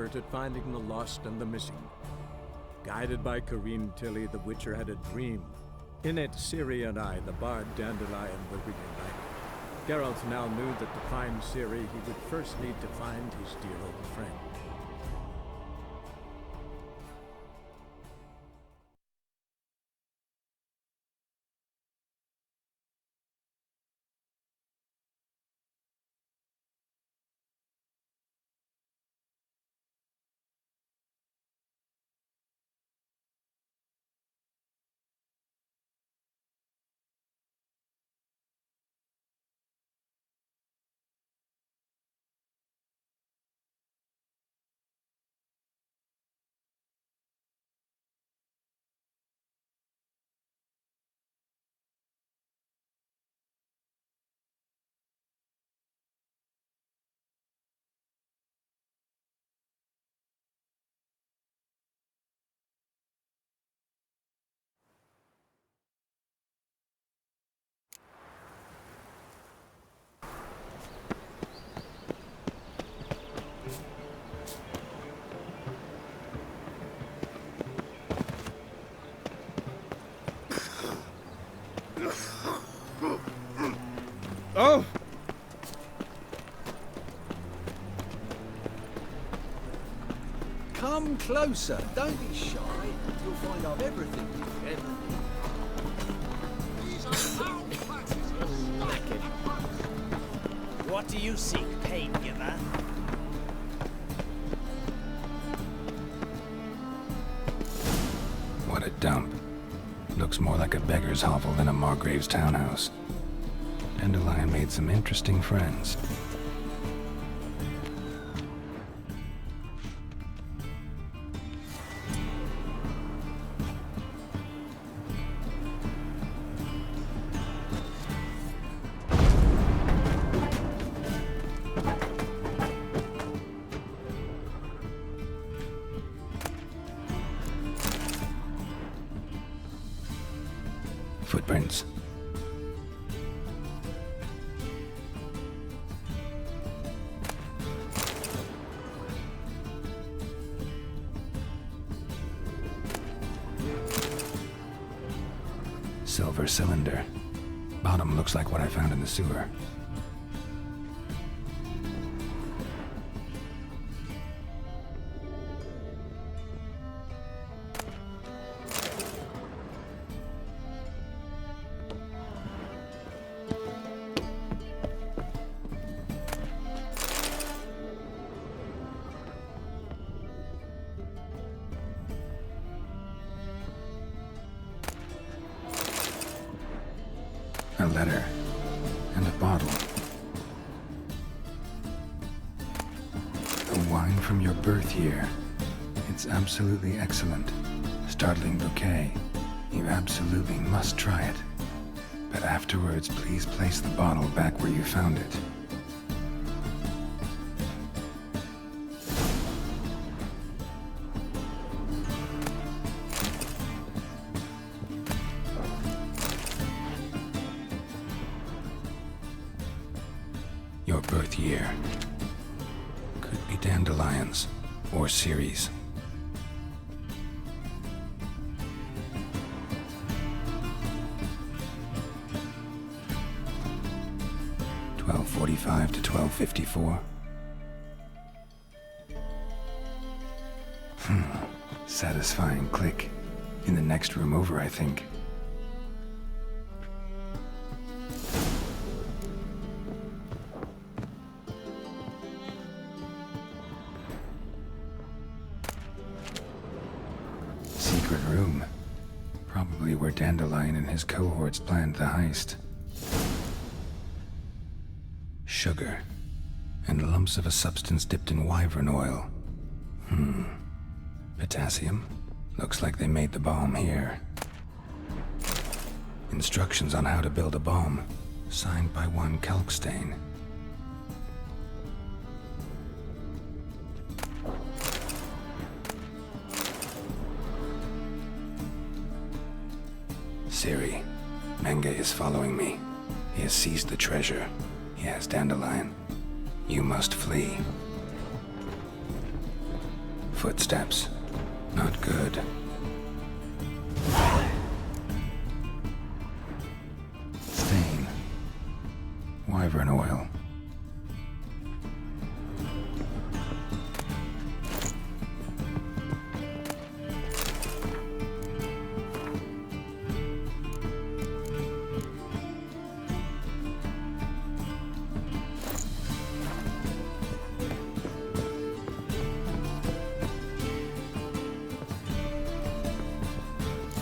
expert at finding the lost and the missing. Guided by Corrine Tilly, the Witcher had a dream. In it, Ciri and I, the bard Dandelion, were reunited. Geralt now knew that to find Ciri, he would first need to find his dear old friend. Oh! Come closer, don't be shy. You'll find I've everything you ever need. These are practices are What do you seek, pain giver? What a dump. Looks more like a beggar's hovel than a Margrave's townhouse. Dandelion made some interesting friends. Footprints. Silver cylinder. Bottom looks like what I found in the sewer. A letter and a bottle. A wine from your birth year. It's absolutely excellent. Startling bouquet. You absolutely must try it. But afterwards, please place the bottle back where you found it. Your birth year. Could be Dandelion's or Ciri's. .45 to 12:54. Satisfying click. In the next room over, I think. Secret room. Probably where Dandelion and his cohorts planned the heist. Sugar. And lumps of a substance dipped in wyvern oil. Potassium. Looks like they made the bomb here. Instructions on how to build a bomb. Signed by one Kalkstain. Ciri. Menge is following me. He has seized the treasure. He has Dandelion. You must flee. Footsteps. Not good. Stain. Wyvern oil.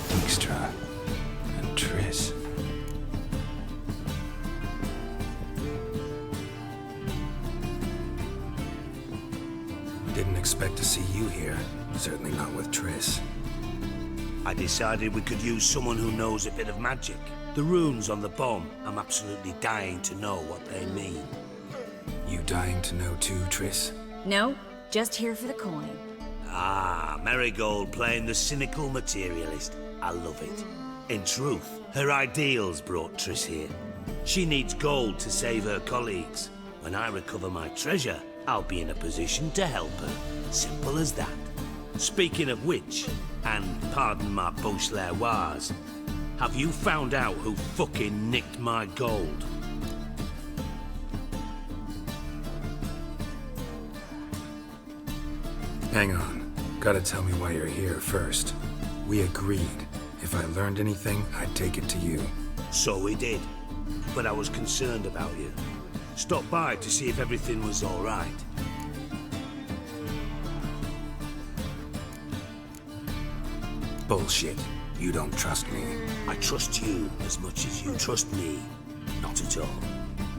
Dijkstra and Triss. Didn't expect to see you here. Certainly not with Triss. I decided we could use someone who knows a bit of magic. The runes on the bomb, I'm absolutely dying to know what they mean. You dying to know too, Triss? No, just here for the coin. Ah, Marigold playing the cynical materialist. I love it. In truth, her ideals brought Triss here. She needs gold to save her colleagues. When I recover my treasure, I'll be in a position to help her. Simple as that. Speaking of which, and pardon my Beauclervoise, have you found out who fucking nicked my gold? Hang on. Gotta tell me why you're here first. We agreed. If I learned anything, I'd take it to you. So we did. But I was concerned about you. Stopped by to see if everything was all right. Bullshit. You don't trust me. I trust you as much as you trust me. Not at all.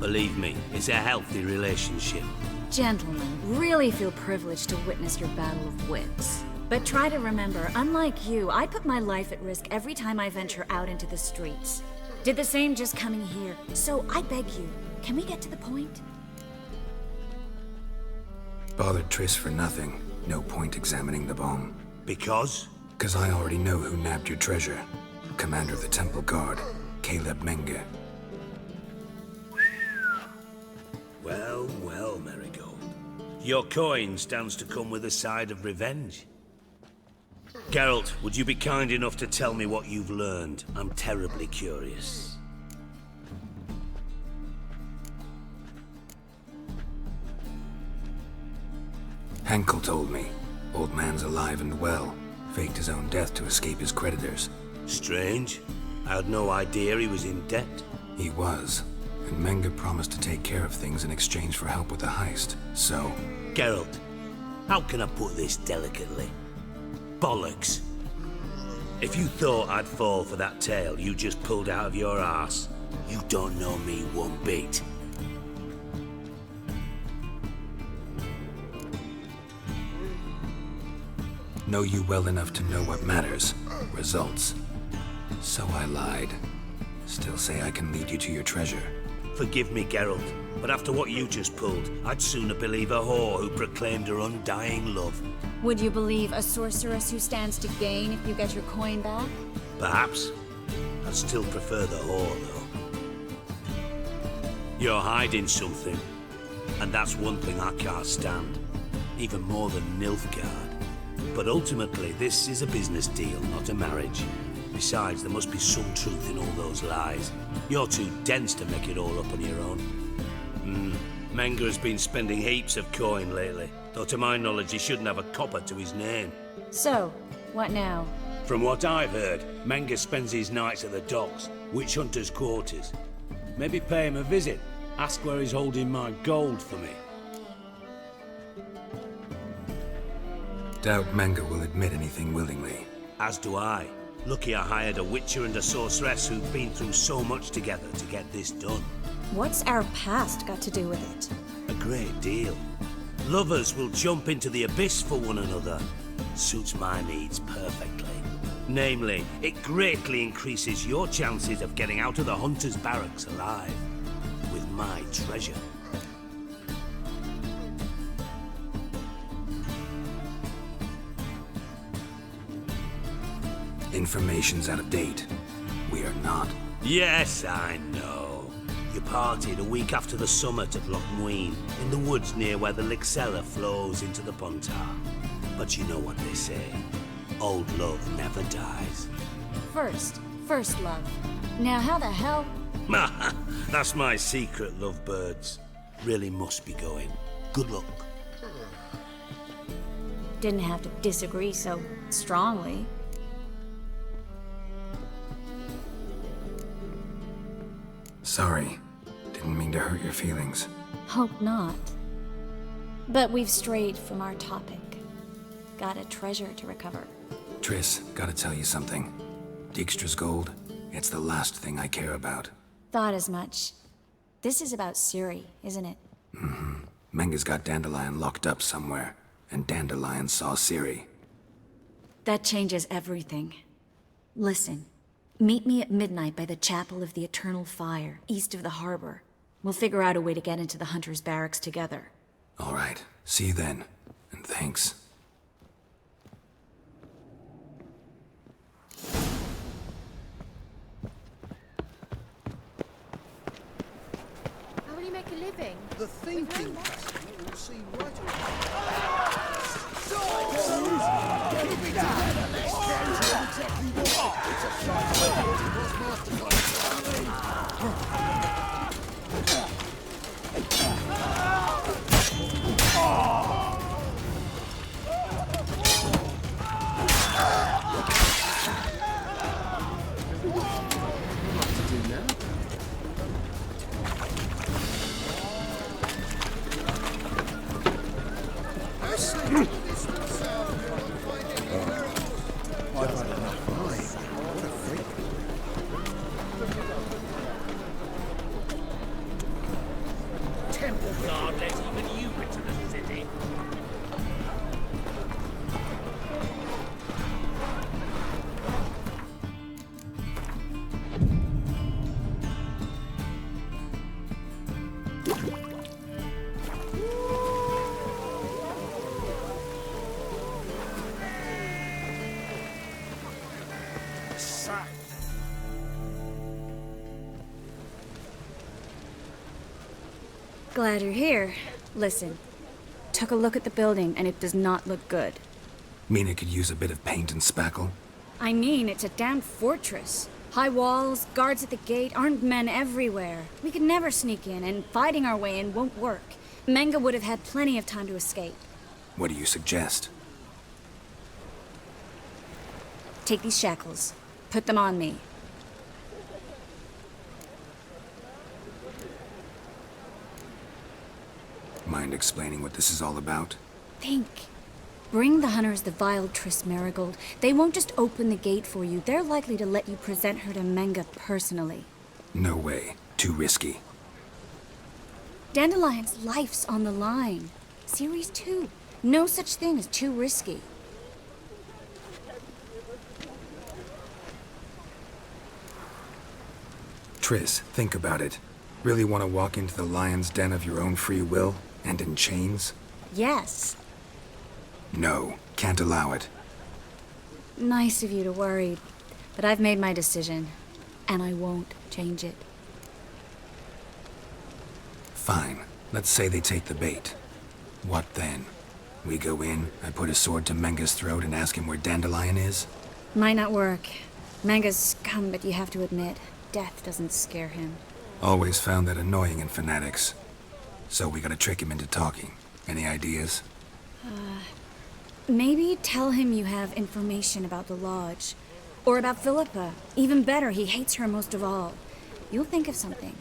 Believe me, it's a healthy relationship. Gentlemen, really feel privileged to witness your battle of wits. But try to remember, unlike you, I put my life at risk every time I venture out into the streets. Did the same just coming here. So I beg you, can we get to the point? Bothered Triss for nothing. No point examining the bomb. Because? 'Cause I already know who nabbed your treasure. Commander of the Temple Guard, Caleb Menge. Well, well, Marigold. Your coin stands to come with a side of revenge. Geralt, would you be kind enough to tell me what you've learned? I'm terribly curious. Henkel told me. Old man's alive and well. Faked his own death to escape his creditors. Strange. I had no idea he was in debt. He was. And Menge promised to take care of things in exchange for help with the heist. So... Geralt, how can I put this delicately? Bollocks. If you thought I'd fall for that tale you just pulled out of your arse, you don't know me one bit. know you well enough to know what matters. Results. So I lied. Still say I can lead you to your treasure. Forgive me, Geralt, but after what you just pulled, I'd sooner believe a whore who proclaimed her undying love. Would you believe a sorceress who stands to gain if you get your coin back? Perhaps. I'd still prefer the whore, though. You're hiding something, and that's one thing I can't stand. Even more than Nilfgaard. But ultimately, this is a business deal, not a marriage. Besides, there must be some truth in all those lies. You're too dense to make it all up on your own. Menge has been spending heaps of coin lately, though to my knowledge he shouldn't have a copper to his name. So, what now? From what I've heard, Menge spends his nights at the docks, witch hunters' quarters. Maybe pay him a visit, ask where he's holding my gold for me. Doubt Menge will admit anything willingly. As do I. Lucky I hired a witcher and a sorceress who've been through so much together to get this done. What's our past got to do with it? A great deal. Lovers will jump into the abyss for one another. Suits my needs perfectly. Namely, it greatly increases your chances of getting out of the hunter's barracks alive. With my treasure. Information's out of date. We are not. Yes, I know. You partied a week after the summit of Loch Muin, in the woods near where the Lixella flows into the Pontar. But you know what they say. Old love never dies. First love. Now how the hell? That's my secret, lovebirds. Really must be going. Good luck. Didn't have to disagree so strongly. Sorry. Didn't mean to hurt your feelings. Hope not. But we've strayed from our topic. Got a treasure to recover. Triss, gotta tell you something. Dijkstra's gold, it's the last thing I care about. Thought as much. This is about Ciri, isn't it? Menga's got Dandelion locked up somewhere, and Dandelion saw Ciri. That changes everything. Listen, meet me at midnight by the Chapel of the Eternal Fire, east of the harbor. We'll figure out a way to get into the Hunter's barracks together. All right, see you then, and thanks. How will you make a living? The thinking festival will see right Temple guard let even you into the city. Glad you're here. Listen, took a look at the building and it does not look good. Mean it could use a bit of paint and spackle? I mean, it's a damn fortress. High walls, guards at the gate, armed men everywhere. We could never sneak in, and fighting our way in won't work. Menga would have had plenty of time to escape. What do you suggest? Take these shackles. Put them on me. Mind explaining what this is all about? Think. Bring the hunters the vile Triss Marigold. They won't just open the gate for you. They're likely to let you present her to Menga personally. No way. Too risky. Dandelion's life's on the line. Ciri's too. No such thing as too risky. Triss, think about it. Really want to walk into the lion's den of your own free will? And in chains? Yes. No, can't allow it. Nice of you to worry, but I've made my decision, and I won't change it. Fine. Let's say they take the bait. What then? We go in, I put a sword to Menga's throat and ask him where Dandelion is? Might not work. Menga's scum, but you have to admit, death doesn't scare him. Always found that annoying in fanatics. So we gotta trick him into talking. Any ideas? Maybe tell him you have information about the Lodge. Or about Philippa. Even better, he hates her most of all. You'll think of something.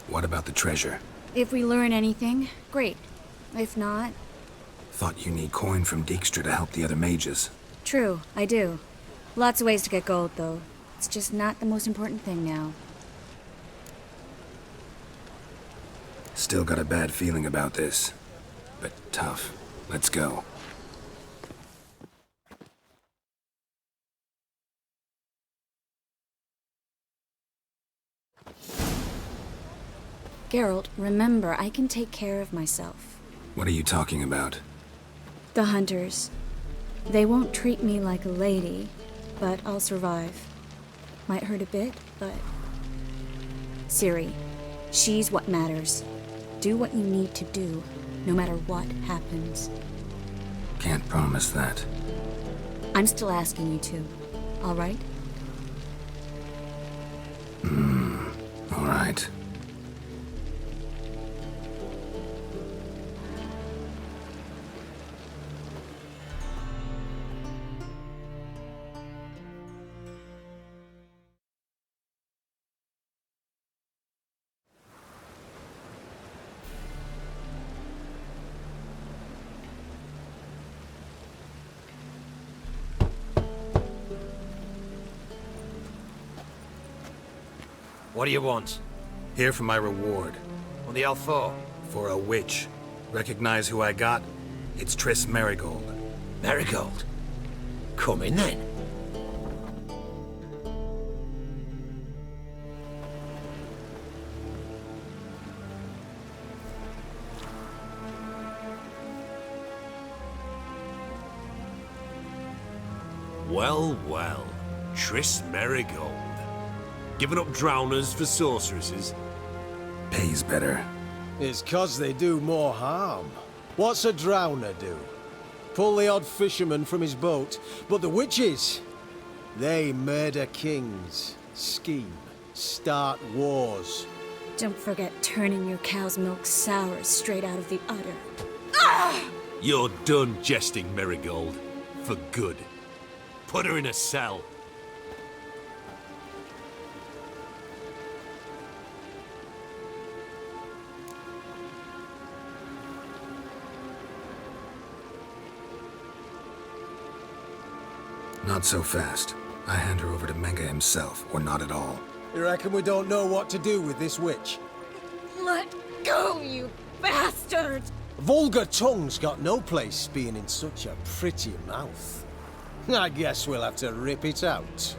What about the treasure? If we learn anything, great. If not... Thought you need coin from Dijkstra to help the other mages. True, I do. Lots of ways to get gold, though. It's just not the most important thing now. Still got a bad feeling about this. But tough. Let's go. Geralt, remember, I can take care of myself. What are you talking about? The hunters. They won't treat me like a lady, but I'll survive. Might hurt a bit, but... Ciri, She's what matters. Do what you need to do, no matter what happens. Can't promise that. I'm still asking you to, all right? All right. What do you want? Here for my reward. On the L4? For a witch. Recognize who I got? It's Triss Merigold. Marigold. Come in then. Well, well. Triss Merigold. Giving up drowners for sorceresses? Pays better. It's 'cause they do more harm. What's a drowner do? Pull the odd fisherman from his boat. But the witches, they murder kings, scheme, start wars. Don't forget turning your cow's milk sour straight out of the udder. You're done jesting, Merigold. For good. Put her in a cell. Not so fast. I hand her over to Menge himself, or not at all. You reckon we don't know what to do with this witch? Let go, you bastard! Vulgar tongue's got no place being in such a pretty mouth. I guess we'll have to rip it out.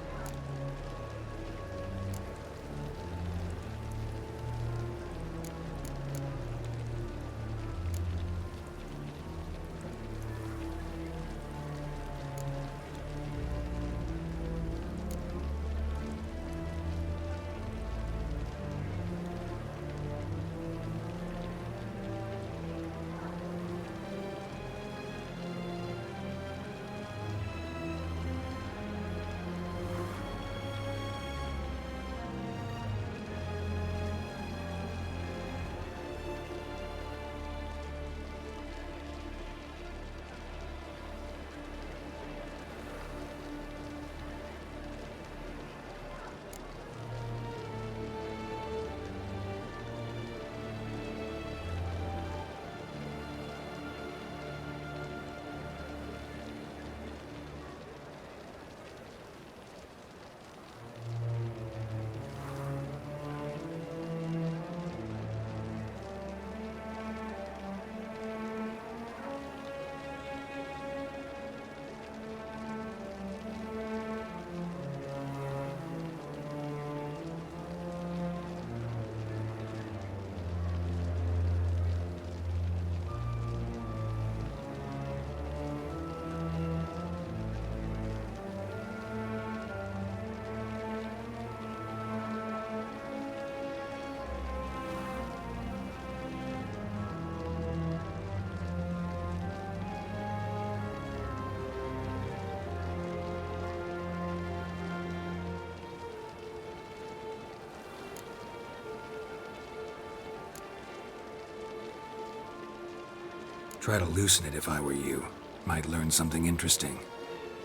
Try to loosen it if I were you. Might learn something interesting.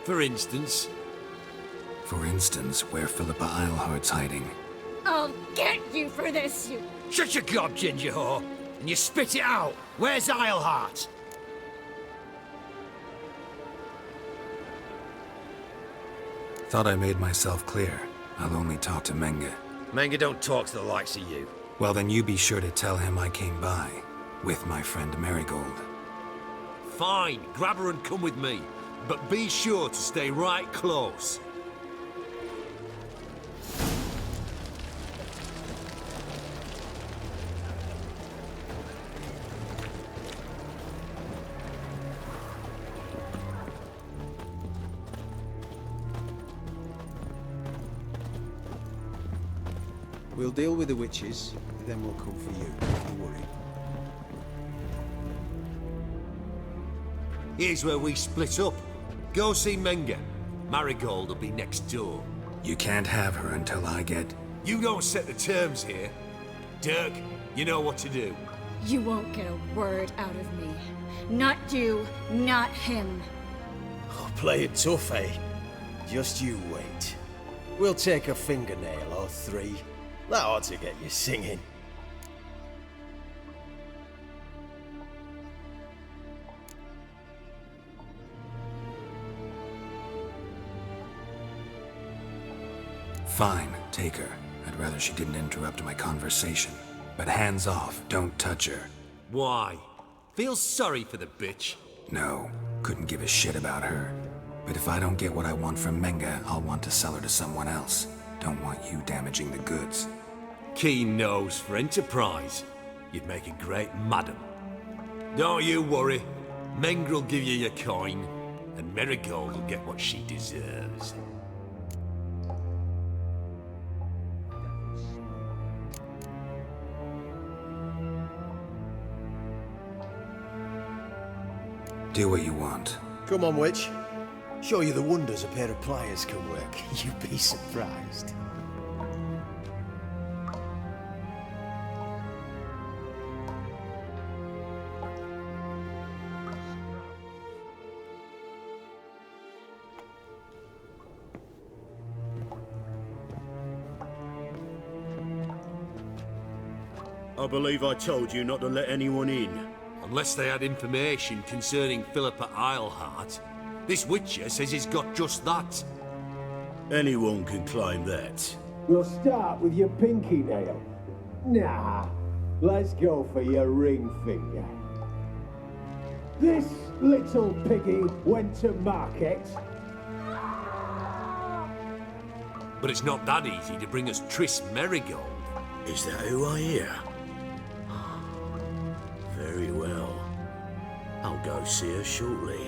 For instance? For instance, where Philippa Eilhart's hiding. I'll get you for this, you... Shut your gob, ginger whore, and you spit it out. Where's Eilhart? Thought I made myself clear. I'll only talk to Menge. Menge don't talk to the likes of you. Well, then you be sure to tell him I came by. With my friend Merigold. Fine, grab her and come with me. But be sure to stay right close. We'll deal with the witches, then we'll come for you. Don't worry. Here's where we split up. Go see Menga. Marigold will be next door. You can't have her until I get... You don't set the terms here. Dirk, you know what to do. You won't get a word out of me. Not you, not him. Oh, play it tough, eh? Just you wait. We'll take a fingernail or three. That ought to get you singing. Fine, take her. I'd rather she didn't interrupt my conversation. But hands off, don't touch her. Why? Feel sorry for the bitch? No, couldn't give a shit about her. But if I don't get what I want from Menga, I'll want to sell her to someone else. Don't want you damaging the goods. Keen nose for enterprise. You'd make a great madam. Don't you worry. Mengrel give you your coin, and Marigold will get what she deserves. Do what you want. Come on, witch. Show you the wonders a pair of pliers can work. You'd be surprised. I believe I told you not to let anyone in. Unless they had information concerning Philippa Eilhart. This Witcher says he's got just that. Anyone can claim that. We'll start with your pinky nail. Nah, let's go for your ring finger. This little piggy went to market. But it's not that easy to bring us Triss Marigold. Is that who I hear? Very well. I'll go see her shortly.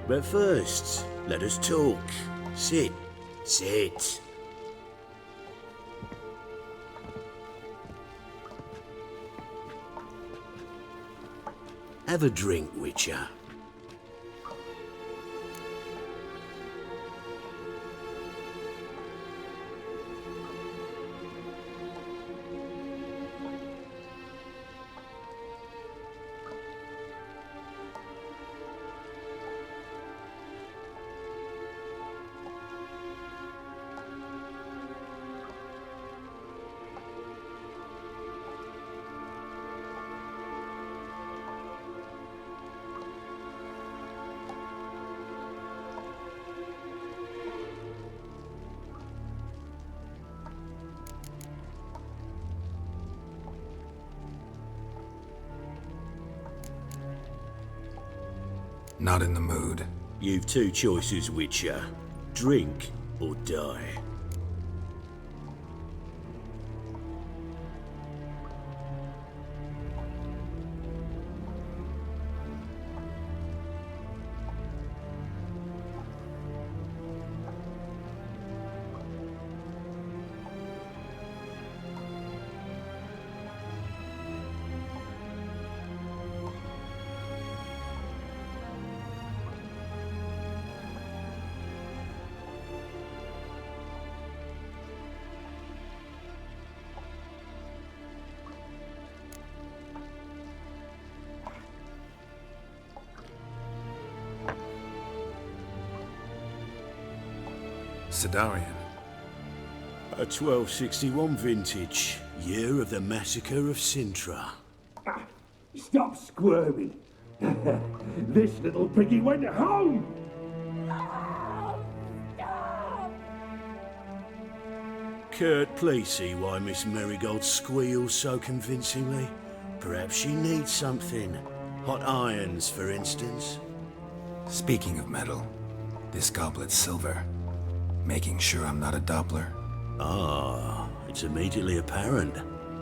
But first, let us talk. Sit. Sit. Have a drink, Witcher. Not in the mood. You've two choices, Witcher. Drink or die. Sidarian. A 1261 vintage, year of the massacre of Sintra. Stop squirming. This little piggy went home. Kurt, please see why Miss Marigold squeals so convincingly. Perhaps she needs something. Hot irons, for instance. Speaking of metal, this goblet's silver. Making sure I'm not a Doppler. Ah, it's immediately apparent.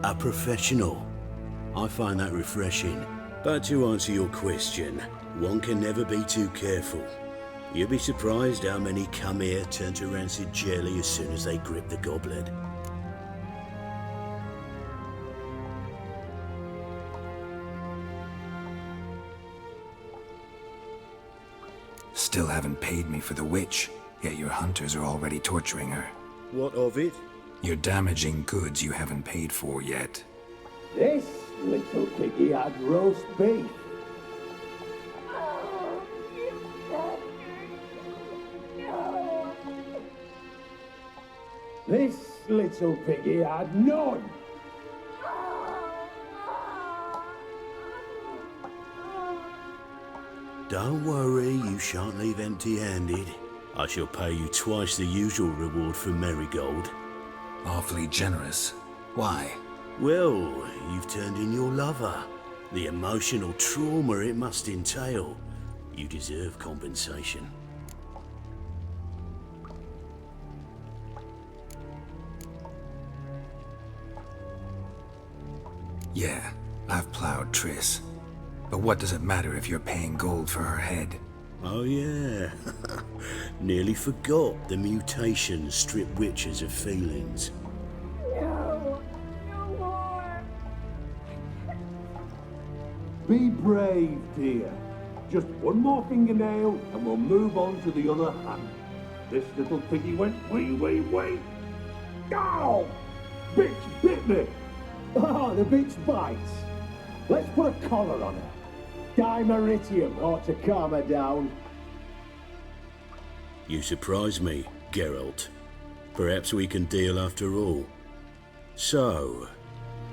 A professional. I find that refreshing. But to answer your question, one can never be too careful. You'd be surprised how many come here turn to rancid jelly as soon as they grip the goblet. still haven't paid me for the witch, yet your hunters are already torturing her. What of it? You're damaging goods you haven't paid for yet. This little piggy had roast beef. This little piggy had none. Don't worry, you shan't leave empty-handed. I shall pay you twice the usual reward for Marigold. Awfully generous. Why? Well, you've turned in your lover. The emotional trauma it must entail. You deserve compensation. Yeah, I've plowed Triss. But what does it matter if you're paying gold for her head? Oh yeah. Nearly forgot the mutations strip witches of feelings. No, no more. Be brave, dear. Just one more fingernail and we'll move on to the other hand. This little piggy went wee. Ow! Bitch bit me! Oh, the bitch bites. Let's put a collar on her. Dimeritium ought to calm her down. You surprise me, Geralt. Perhaps we can deal after all. So,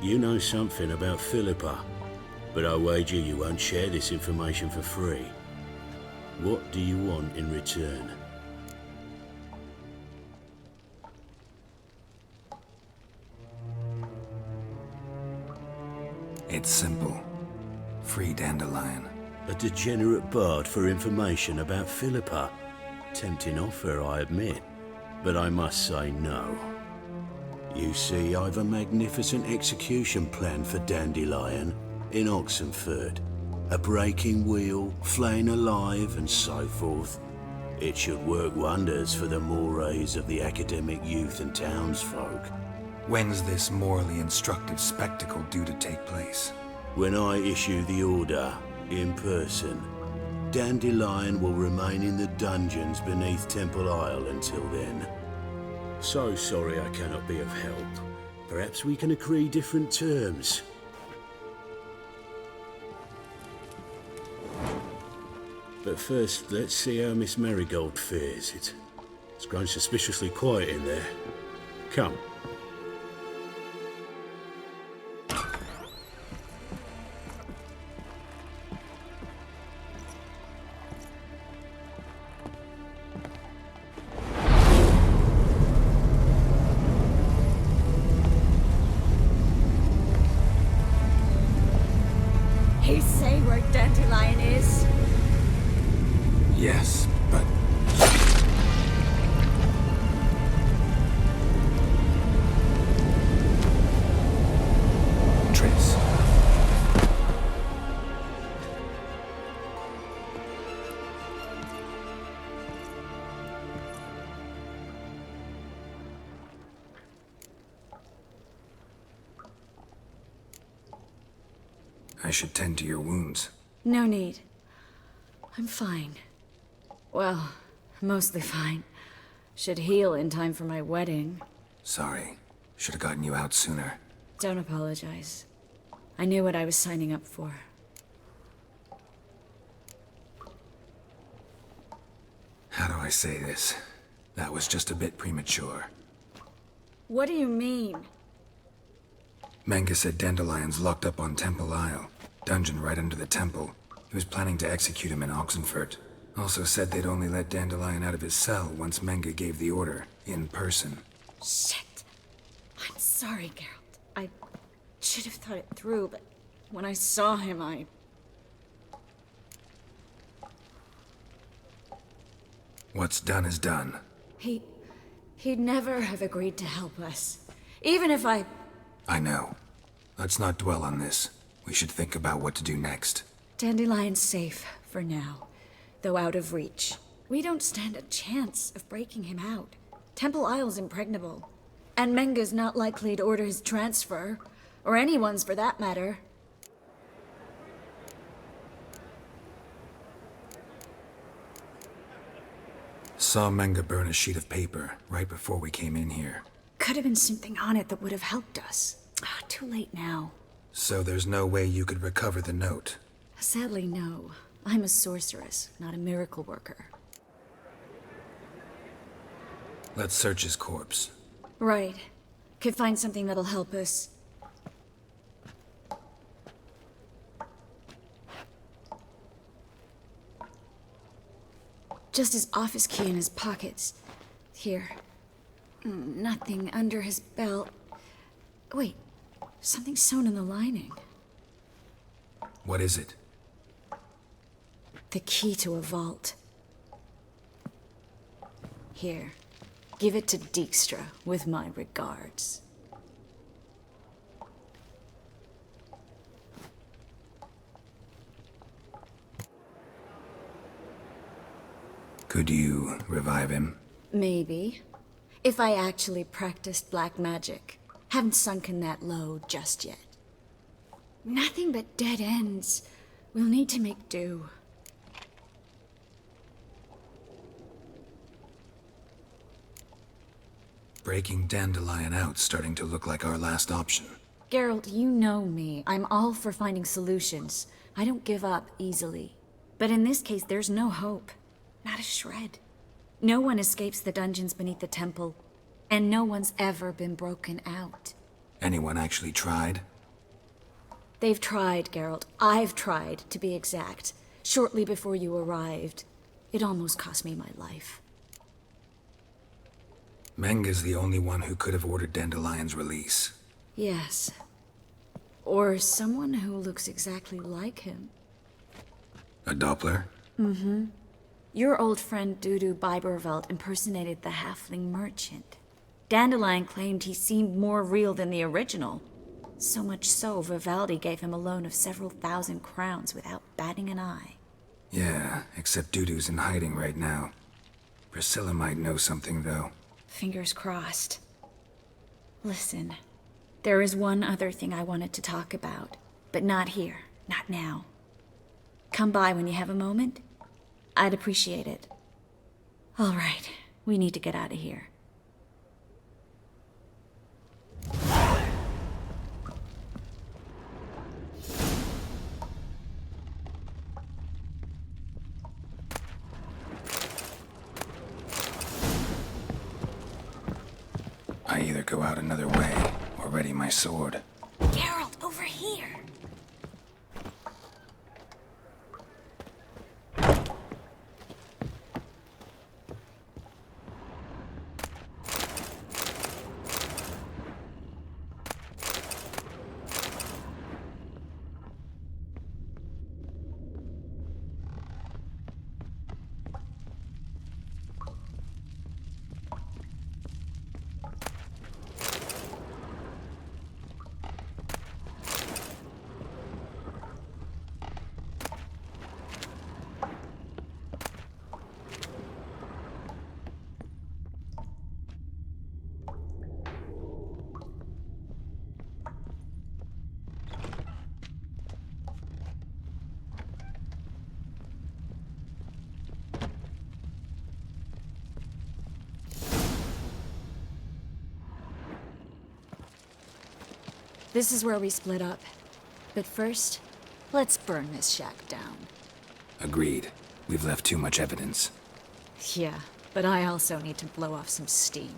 you know something about Philippa, but I wager you won't share this information for free. What do you want in return? It's simple. Free Dandelion. A degenerate bard for information about Philippa. Tempting offer, I admit, but I must say no. You see, I've a magnificent execution plan for Dandelion in Oxenford. A breaking wheel, flaying alive, and so forth. It should work wonders for the mores of the academic youth and townsfolk. When's this morally instructive spectacle due to take place? When I issue the order, in person, Dandelion will remain in the dungeons beneath Temple Isle until then. So sorry I cannot be of help. Perhaps we can agree different terms. But first, let's see how Miss Marigold fares. It's grown suspiciously quiet in there. Come. He say where Dandelion is? Yes, but... Triss. I should tend to your wounds. No need. I'm fine. Well, mostly fine. Should heal in time for my wedding. Sorry. Should have gotten you out sooner. Don't apologize. I knew what I was signing up for. How do I say this? That was just a bit premature. What do you mean? Manga said Dandelion's locked up on Temple Isle. Dungeon right under the temple. He was planning to execute him in Oxenfurt. Also said they'd only let Dandelion out of his cell once Manga gave the order, in person. Shit. I'm sorry, Geralt. I should have thought it through, but when I saw him, What's done is done. He'd never have agreed to help us. Even if I know. Let's not dwell on this. We should think about what to do next. Dandelion's safe, for now. Though out of reach. We don't stand a chance of breaking him out. Temple Isle's impregnable. And Menga's not likely to order his transfer. Or anyone's for that matter. saw Menga burn a sheet of paper right before we came in here. Could have been something on it that would have helped us. Too late now. So there's no way you could recover the note? Sadly, no. I'm a sorceress, not a miracle worker. Let's search his corpse. Right. Could find something that'll help us. Just his office key in his pockets. Here. Nothing under his belt. Wait, something sewn in the lining. What is it? The key to a vault. Here. Give it to Dijkstra with my regards. Could you revive him? Maybe. If I actually practiced black magic. Haven't sunken that low just yet. Nothing but dead ends. We'll need to make do. Breaking Dandelion out's starting to look like our last option. Geralt, you know me. I'm all for finding solutions. I don't give up easily. But in this case, there's no hope. Not a shred. No one escapes the dungeons beneath the temple, and no one's ever been broken out. Anyone actually tried? They've tried, Geralt. I've tried, to be exact. Shortly before you arrived. It almost cost me my life. Menga's the only one who could have ordered Dandelion's release. Yes. Or someone who looks exactly like him. A Doppler? Mm-hmm. Your old friend Dudu Biberveld impersonated the halfling merchant. Dandelion claimed he seemed more real than the original. So much so, Vivaldi gave him a loan of several thousand crowns without batting an eye. Yeah, except Dudu's in hiding right now. Priscilla might know something, though. Fingers crossed. Listen, there is one other thing I wanted to talk about, but not here, not now. Come by when you have a moment. I'd appreciate it. All right, we need to get out of here. I either go out another way, or ready my sword. Geralt, over here! This is where we split up. But first, let's burn this shack down. Agreed. We've left too much evidence. Yeah, but I also need to blow off some steam.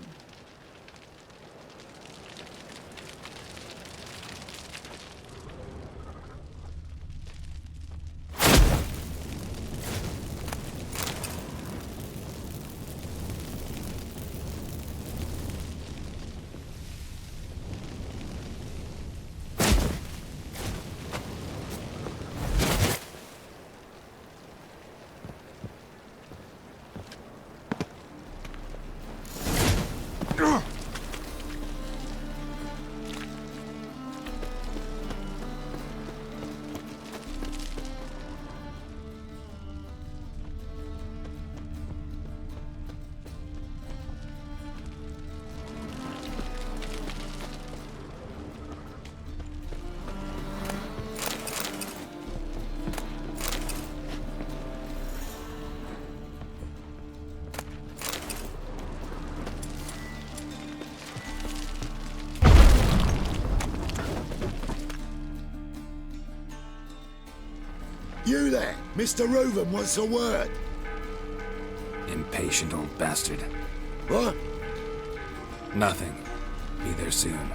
You there, Mr. Reuven wants a word. Impatient old bastard. What? Nothing. Be there soon.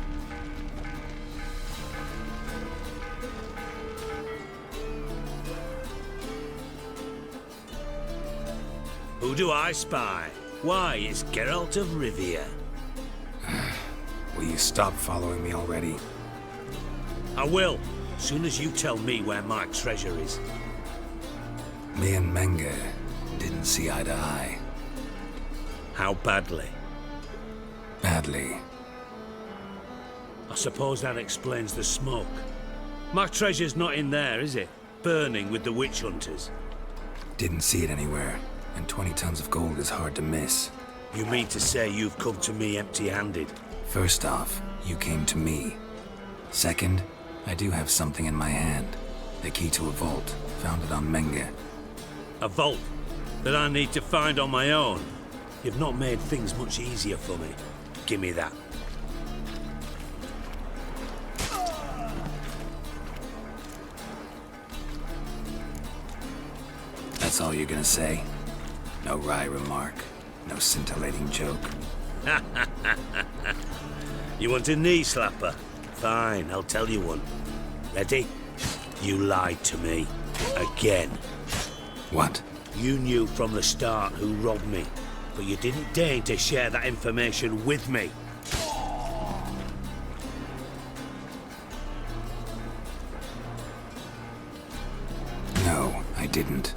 Who do I spy? Why, it's Geralt of Rivia. Will you stop following me already? I will, soon as you tell me where my treasure is. Me and Menge didn't see eye to eye. How badly? Badly. I suppose that explains the smoke. My treasure's not in there, is it? Burning with the witch hunters. Didn't see it anywhere, and 20 tons of gold is hard to miss. You mean to say you've come to me empty-handed? First off, you came to me. Second, I do have something in my hand. The key to a vault, founded on Menge. A vault that I need to find on my own. You've not made things much easier for me. Give me that. That's all you're gonna say? No wry remark, no scintillating joke. You want a knee slapper? Fine, I'll tell you one. Ready? You lied to me. Again. What? You knew from the start who robbed me, but you didn't deign to share that information with me. No, I didn't.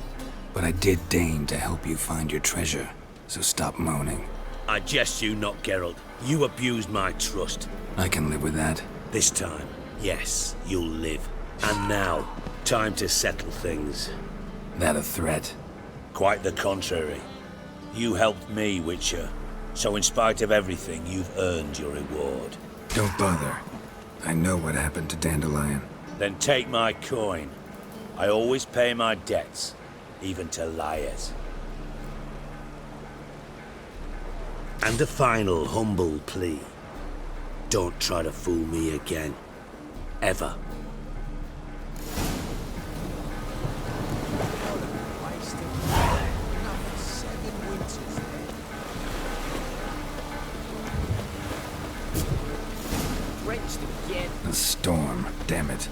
But I did deign to help you find your treasure, so stop moaning. I jest you not, Geralt. You abused my trust. I can live with that. This time, yes, you'll live. And now, time to settle things. That a threat? Quite the contrary. You helped me, Witcher. So in spite of everything, you've earned your reward. Don't bother. I know what happened to Dandelion. Then take my coin. I always pay my debts, even to liars. And a final humble plea. Don't try to fool me again. Ever. A storm, damn it.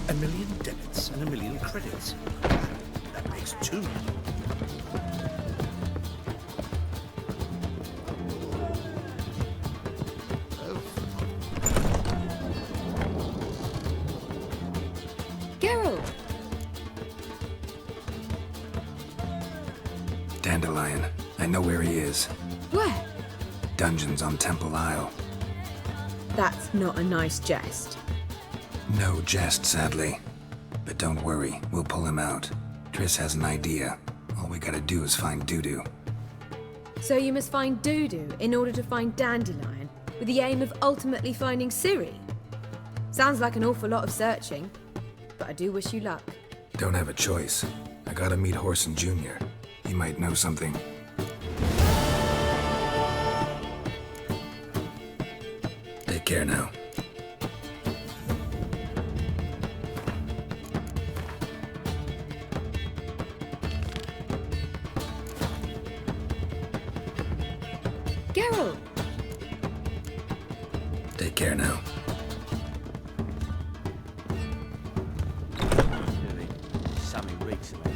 A million debits and a million credits. That makes 2. Geralt! Dandelion. I know where he is. Where? Dungeons on Temple Isle. That's not a nice jest. No jest, sadly. But don't worry, we'll pull him out. Triss has an idea. All we gotta do is find Dudu. So you must find Dudu in order to find Dandelion, with the aim of ultimately finding Ciri? Sounds like an awful lot of searching, but I do wish you luck. Don't have a choice. I gotta meet Horson Jr. He might know something. Take care now. Geralt! Take care now. Sammy reeks of it.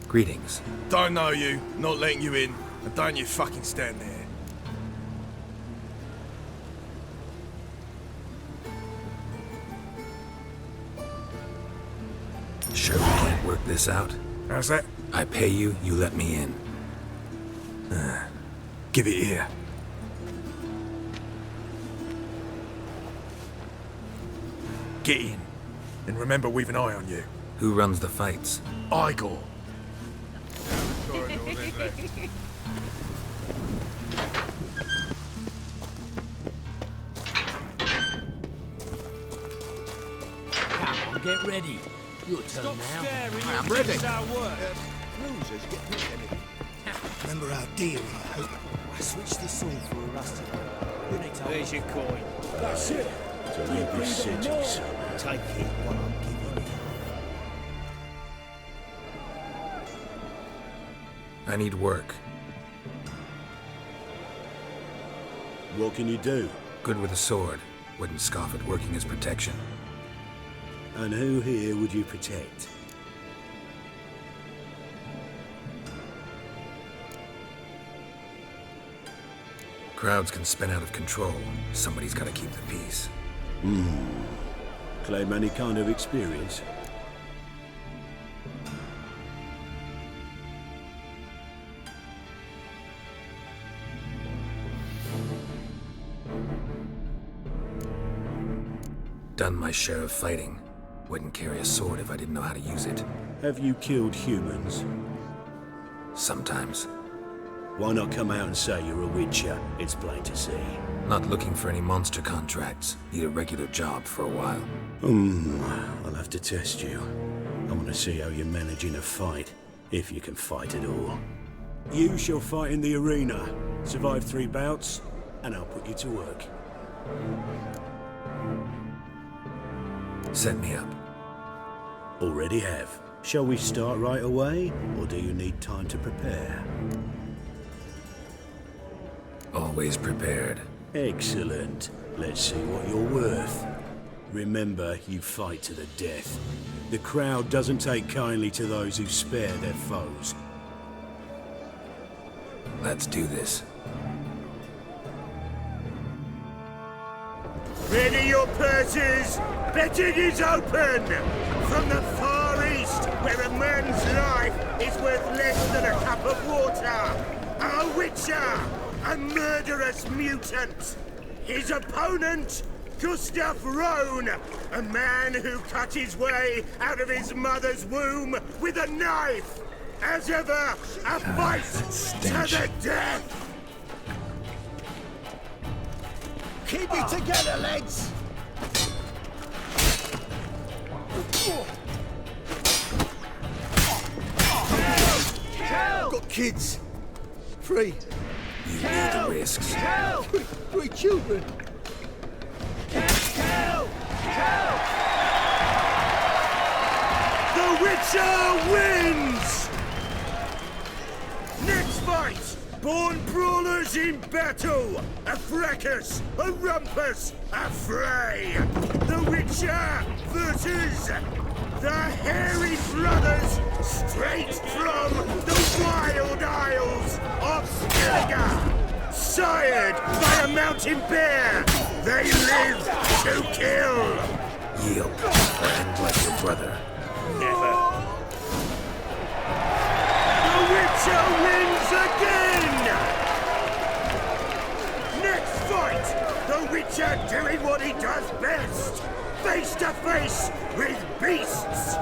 Greetings. Don't know you, not letting you in, and don't you fucking stand there. Sure we can't work this out? How's that? I pay you, you let me in. Give it here. Get in. And remember, we've an eye on you. Who runs the fights? Igor. Come on, get ready. Your turn now. I'm ready. Remember our deal, I hope. I switched the sword for a rusted one. Where's your coin? That's it. To leave this city, son. Take it what I'm giving you. I need work. What can you do? Good with a sword. Wouldn't scoff at working as protection. And who here would you protect? Crowds can spin out of control. Somebody's gotta keep the peace. Claim any kind of experience? Done my share of fighting. Wouldn't carry a sword if I didn't know how to use it. Have you killed humans? Sometimes. Why not come out and say you're a witcher? It's plain to see. Not looking for any monster contracts. Need a regular job for a while. I'll have to test you. I want to see how you manage in a fight, if you can fight at all. You shall fight in the arena. Survive 3 bouts, and I'll put you to work. Set me up. Already have. Shall we start right away, or do you need time to prepare? Always prepared. Excellent. Let's see what you're worth. Remember, you fight to the death. The crowd doesn't take kindly to those who spare their foes. Let's do this. Ready your purses! Betting is open! From the Far East, where a man's life is worth less than a cup of water, a witcher, a murderous mutant. His opponent, Gustav Rohn, a man who cut his way out of his mother's womb with a knife. As ever, a fight to the death! Keep it together, lads! Got kids. 3. You need the risks. 3 children. The Witcher wins! Next fight! Born brawlers in battle! A fracas, a rumpus, a fray! The Witcher versus the Hairy Brothers Straight from the wild isles of Skellige, sired by a mountain bear, they live to kill. Yield, or end like your brother. Never. The Witcher wins again! Next fight, the Witcher doing what he does best, face to face with beasts.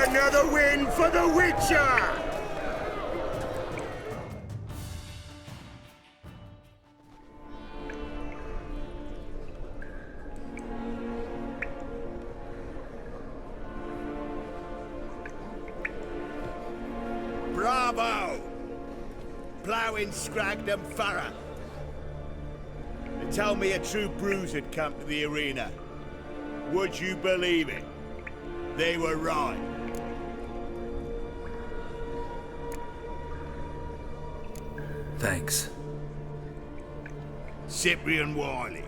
Another win for the Witcher! row in Scragdon Thorough. They told me a true bruise had come to the arena. Would you believe it? They were right. Thanks. Cyprian Wiley,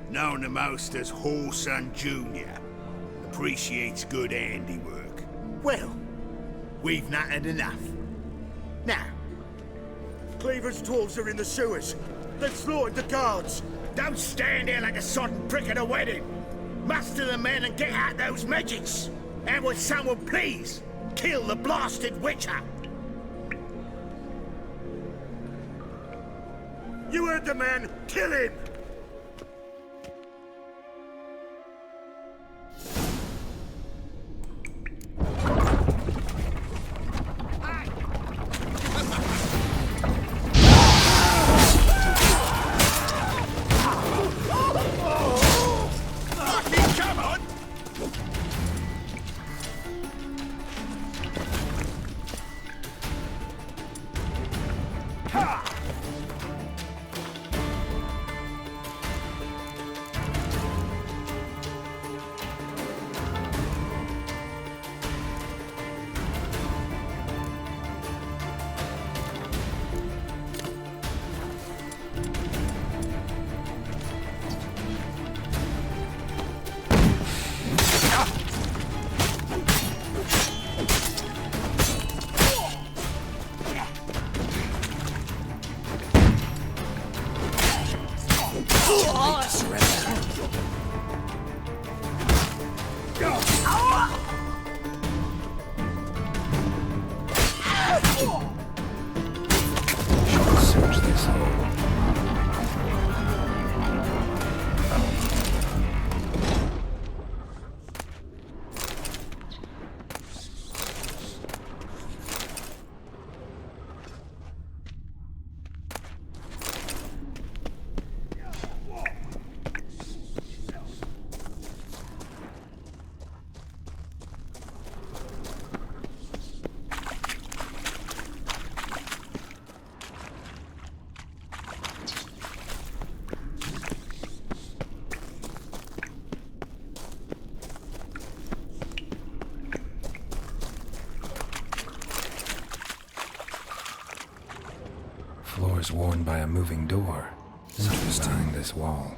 known the most as Whoreson Jr., appreciates good handiwork. Well, we've not had enough. Now, Cleaver's dwarves are in the sewers. They've slaughtered the guards. Don't stand there like a sodden prick at a wedding. Muster the men and get out those midgets. And would someone please kill the blasted witcher? You heard the man. Kill him! Floors worn by a moving door. Something's behind this wall.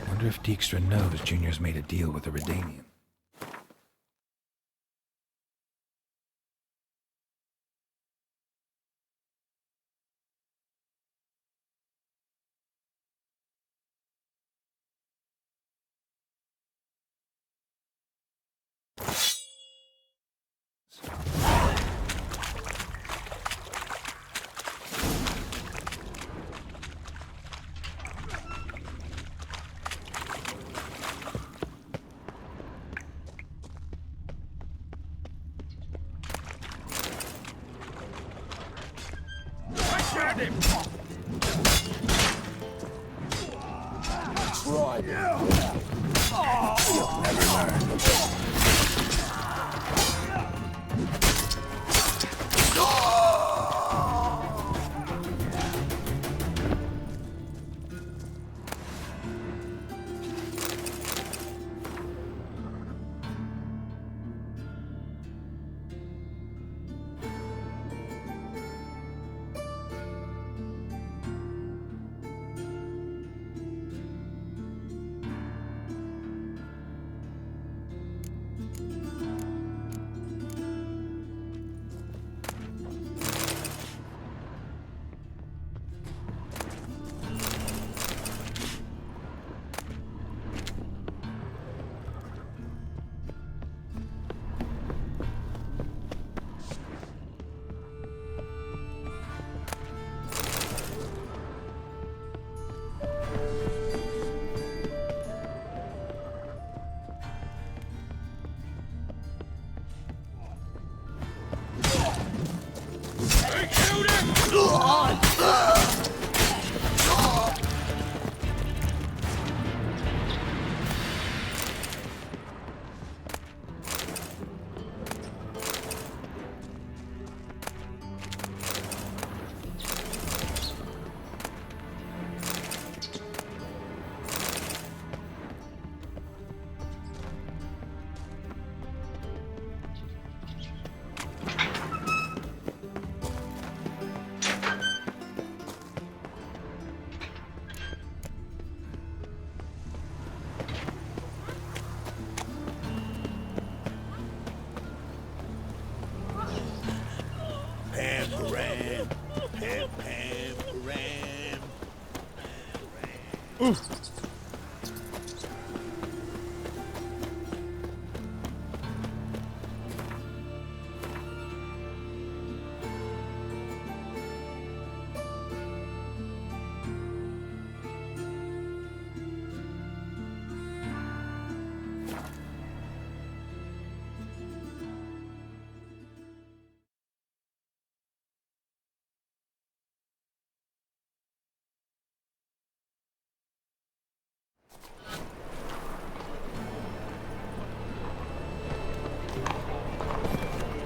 I wonder if Dijkstra knows Junior's made a deal with a Redanian.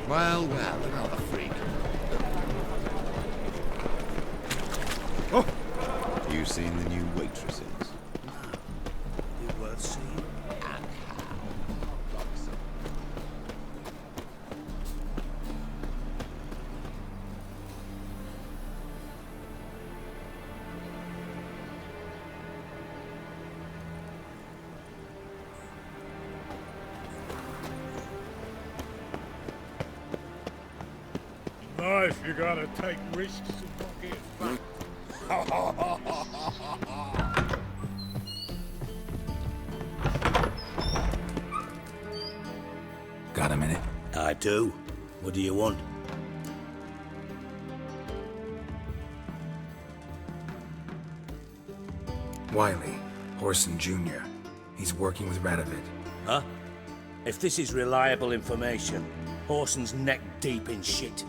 Well, another freak. Oh! You seen the new waitresses? No. They're worth seeing. And how? Life, you gotta take risks and not get fucked. Got a minute? I do. What do you want? Wiley, Horson Jr. He's working with Radovid. Huh? If this is reliable information, Horson's neck deep in shit.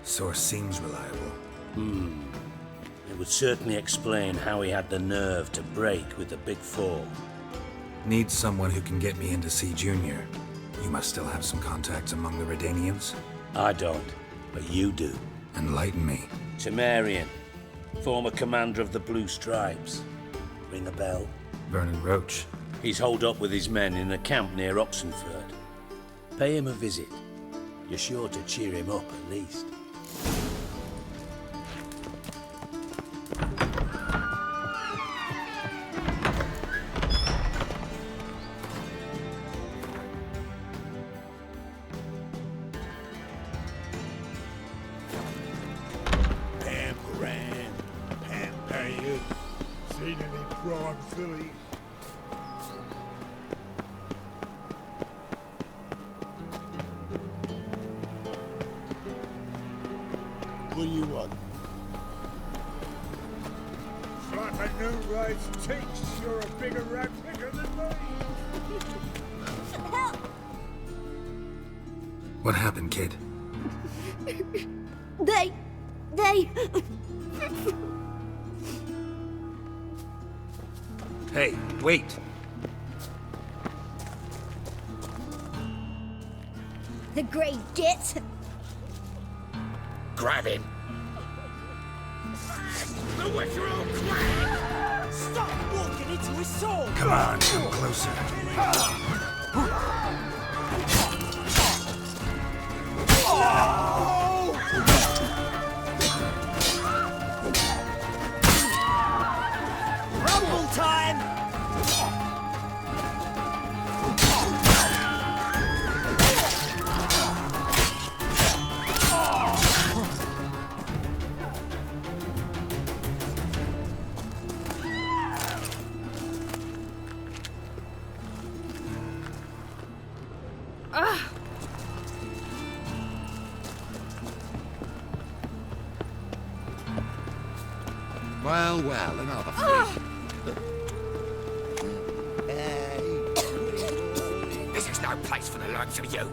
Source seems reliable. It would certainly explain how he had the nerve to break with the Big Four. Need someone who can get me in to see Junior. You must still have some contacts among the Redanians? I don't, but you do. Enlighten me. Temerian, former commander of the Blue Stripes. Ring a bell? Vernon Roach. He's holed up with his men in a camp near Oxenford. Pay him a visit. You're sure to cheer him up at least. Seen any prime fillies? What do you want? Like a new race teaks, you're a bigger rat picker than me. What happened, kid? They... Hey, wait! The Grey Git. Grab him. The Witcher will clang! Stop walking into his sword! Come on, come closer. Rumble time! Well, another freak. This is no place for the likes of you.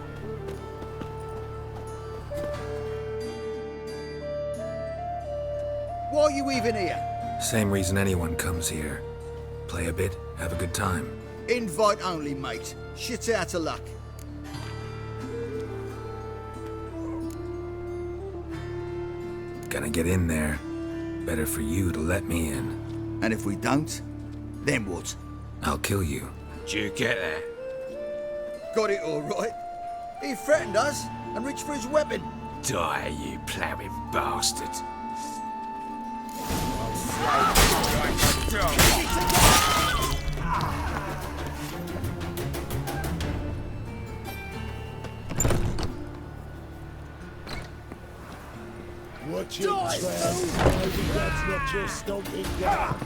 Why are you even here? Same reason anyone comes here. Play a bit, have a good time. Invite only, mate. Shit out of luck. Gonna get in there. Better for you to let me in. And if we don't, then what? I'll kill you. Did you get there? Got it all right. He threatened us and reached for his weapon. Die, you ploughing bastard. Watch it, Trev. Maybe that's not your stomping ground.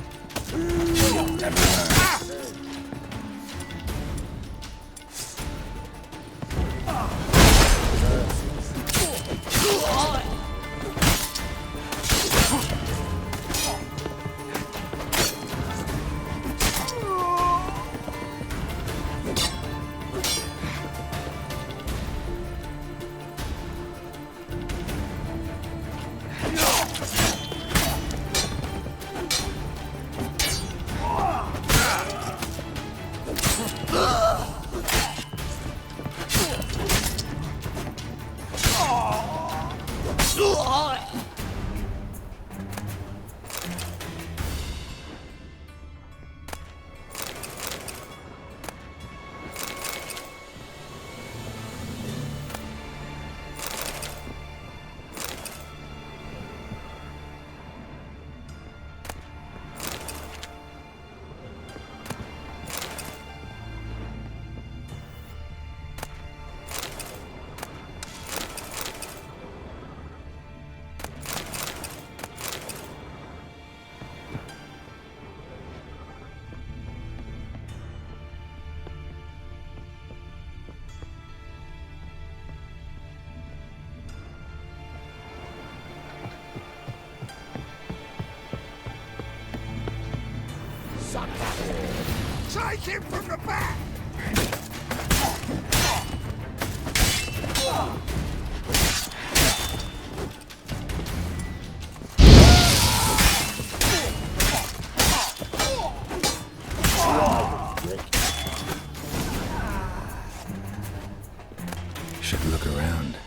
Take him from the back! Should look around.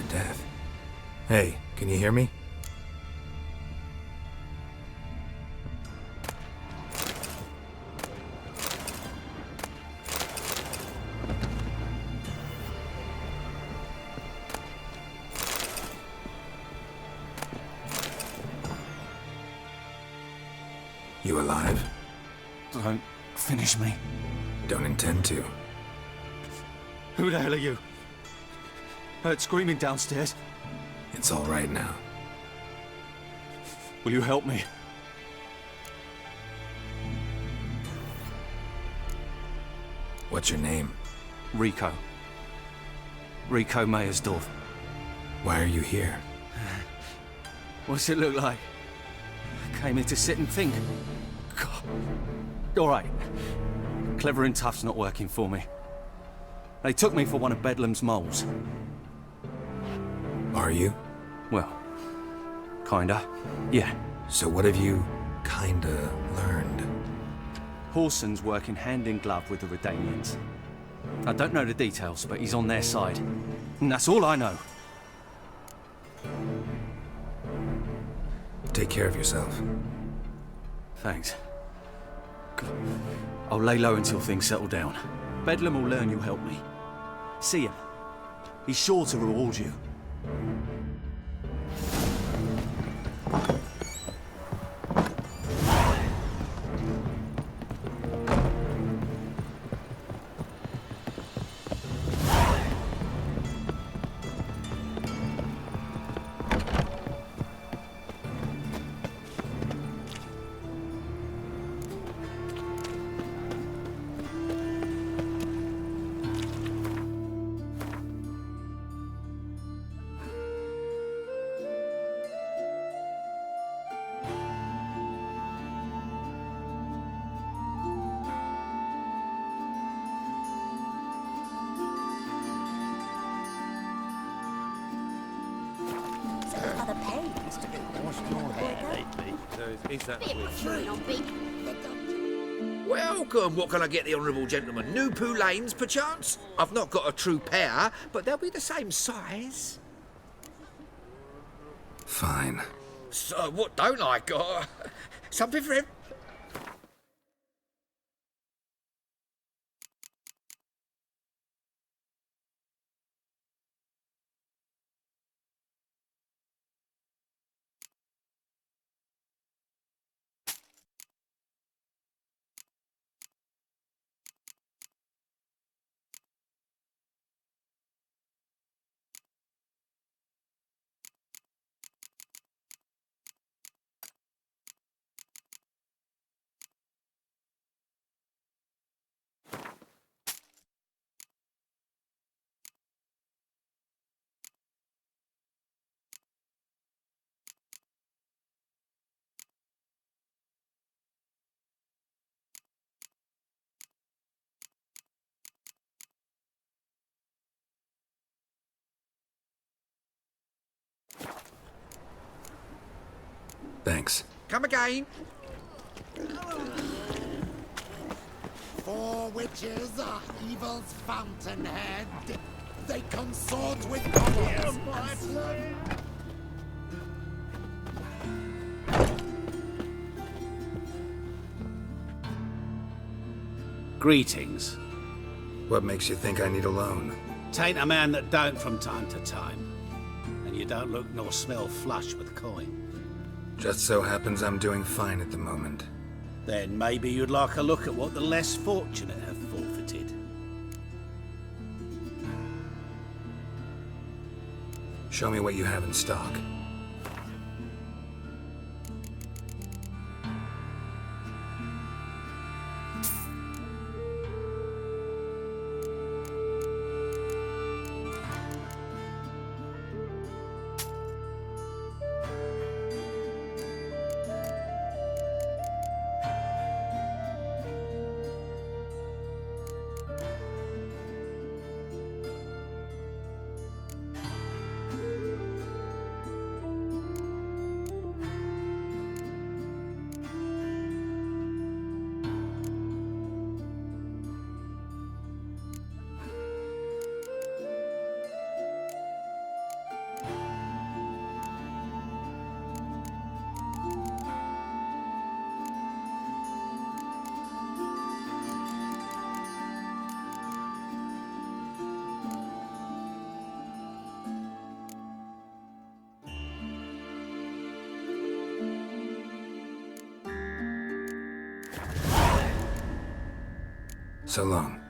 Death. Hey, can you hear me? You alive? Don't finish me. Don't intend to. Who the hell are you? Heard screaming downstairs. It's all right now. Will you help me? What's your name? Rico. Rico Meyersdorf. Why are you here? What's it look like? Came here to sit and think. God. All right. Clever and tough's not working for me. They took me for one of Bedlam's moles. Are you? Well, kinda. Yeah. So what have you kinda learned? Whoreson's working hand in glove with the Redanians. I don't know the details, but he's on their side. And that's all I know. Take care of yourself. Thanks. I'll lay low until things settle down. Bedlam will learn you helped me. See him. He's sure to reward you. Is that Bit of a on big. Well, welcome. What can I get the honourable gentleman? New Poo Lanes, perchance? I've not got a true pair, but they'll be the same size. Fine. So, what don't I got? Something for him? Thanks. Come again. 4 witches are evil's fountainhead. They consort with goblins and slay. Greetings. What makes you think I need a loan? Tain't a man that don't from time to time. And you don't look nor smell flush with coin. Just so happens I'm doing fine at the moment. Then maybe you'd like a look at what the less fortunate have forfeited. Show me what you have in stock. So long.